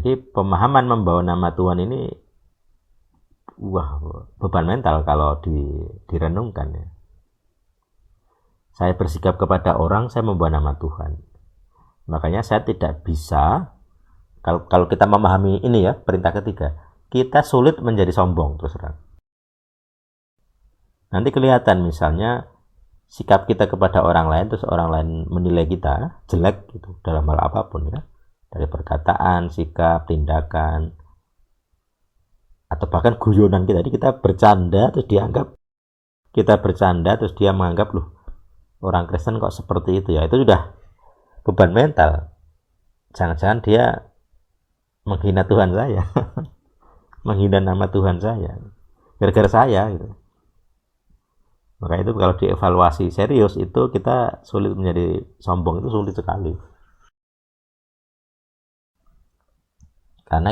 Jadi pemahaman membawa nama Tuhan ini beban mental kalau direnungkan ya. Saya bersikap kepada orang, saya membawa nama Tuhan. Makanya saya tidak bisa, kalau kita memahami ini ya, perintah ketiga, kita sulit menjadi sombong terus terang. Nanti kelihatan misalnya sikap kita kepada orang lain, terus orang lain menilai kita jelek gitu dalam hal apapun ya, dari perkataan, sikap, tindakan, atau bahkan guyonan kita. Jadi kita bercanda terus dia menganggap loh, orang Kristen kok seperti itu ya. Itu sudah beban mental. Jangan-jangan dia menghina Tuhan saya. Menghina nama Tuhan saya gara-gara saya gitu. Maka itu kalau dievaluasi serius itu kita sulit menjadi sombong, itu sulit sekali. Karena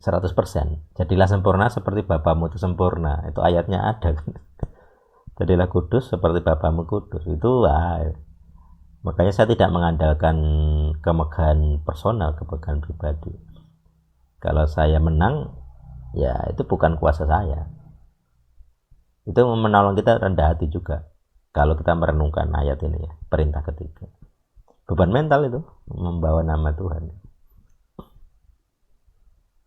100%. Jadilah sempurna seperti Bapamu itu sempurna. Itu ayatnya ada. Jadilah kudus seperti Bapamu kudus. Itu makanya saya tidak mengandalkan kemegahan personal, kemegahan pribadi. Kalau saya menang, ya itu bukan kuasa saya. Itu menolong kita rendah hati juga. Kalau kita merenungkan ayat ini ya, perintah ketiga. Beban mental itu membawa nama Tuhan.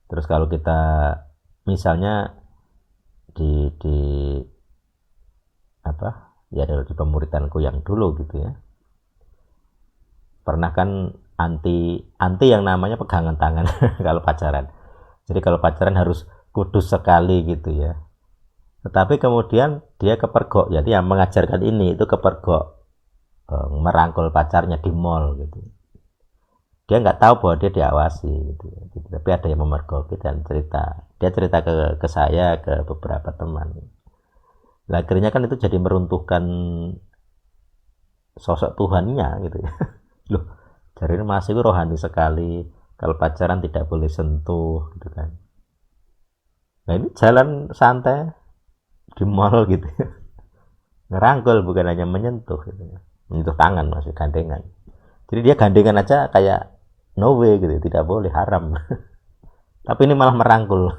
Terus kalau kita misalnya di pemuridanku yang dulu gitu ya, pernah kan anti yang namanya pegangan tangan kalau pacaran. Jadi kalau pacaran harus kudus sekali gitu ya. Tetapi kemudian dia kepergok, jadi yang mengajarkan ini itu kepergok merangkul pacarnya di mall gitu. Dia nggak tahu bahwa dia diawasi gitu. Tapi ada yang memergoki dan dia cerita ke saya, ke beberapa teman. Nah, akhirnya kan itu jadi meruntuhkan sosok Tuhannya gitu ya. Loh, jadi masih rohani sekali, kalau pacaran tidak boleh sentuh gitu kan. Nah ini jalan santai di mall gitu ya. Ngerangkul bukan hanya menyentuh gitu ya. Menyentuh tangan, masih gandengan. Jadi dia gandengan aja kayak no way gitu, tidak boleh, haram. Tapi ini malah merangkul.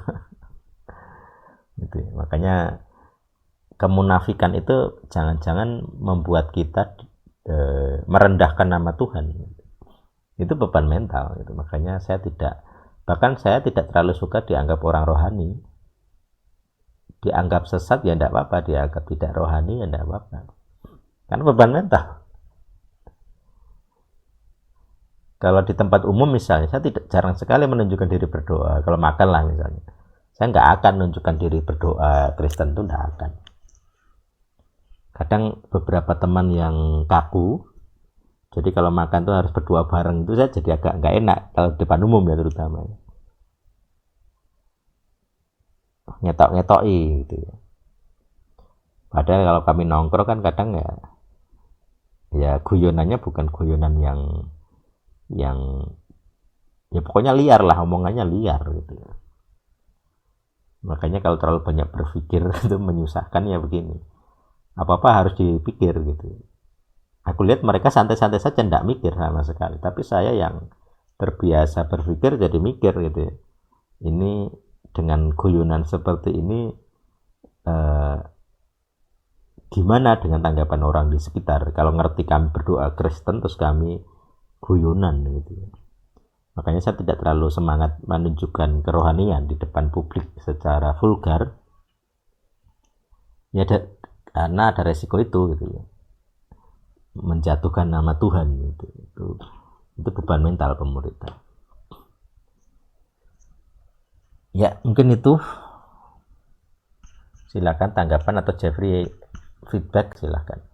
Gitu. Makanya kemunafikan itu jangan-jangan membuat kita merendahkan nama Tuhan. Itu beban mental gitu. Makanya saya tidak terlalu suka dianggap orang rohani. Dianggap sesat ya tidak apa-apa, dianggap tidak rohani ya tidak apa-apa. Karena beban mental. Kalau di tempat umum misalnya, saya jarang sekali menunjukkan diri berdoa. Kalau makan lah misalnya, saya nggak akan menunjukkan diri berdoa Kristen, itu nggak akan. Kadang beberapa teman yang kaku, jadi kalau makan tuh harus berdoa bareng, itu saya jadi agak nggak enak kalau di depan umum ya terutama. Ngetok-ngetoki gitu ya. Padahal kalau kami nongkrong kan kadang ya guyonannya bukan guyonan yang ya pokoknya liar lah, omongannya liar gitu ya. Makanya kalau terlalu banyak berpikir itu menyusahkan ya begini. Apa-apa harus dipikir gitu. Aku lihat mereka santai-santai saja, tidak mikir sama sekali. Tapi saya yang terbiasa berpikir jadi mikir gitu ya. Ini dengan guyonan seperti ini gimana dengan tanggapan orang di sekitar kalau ngerti kami berdoa Kristen terus kami guyonan gitu ya. Makanya saya tidak terlalu semangat menunjukkan kerohanian di depan publik secara vulgar ya, karena ada resiko itu gitu ya, menjatuhkan nama Tuhan gitu. Itu beban mental pemerintah ya. Mungkin itu, silakan tanggapan atau Jeffrey feedback silakan.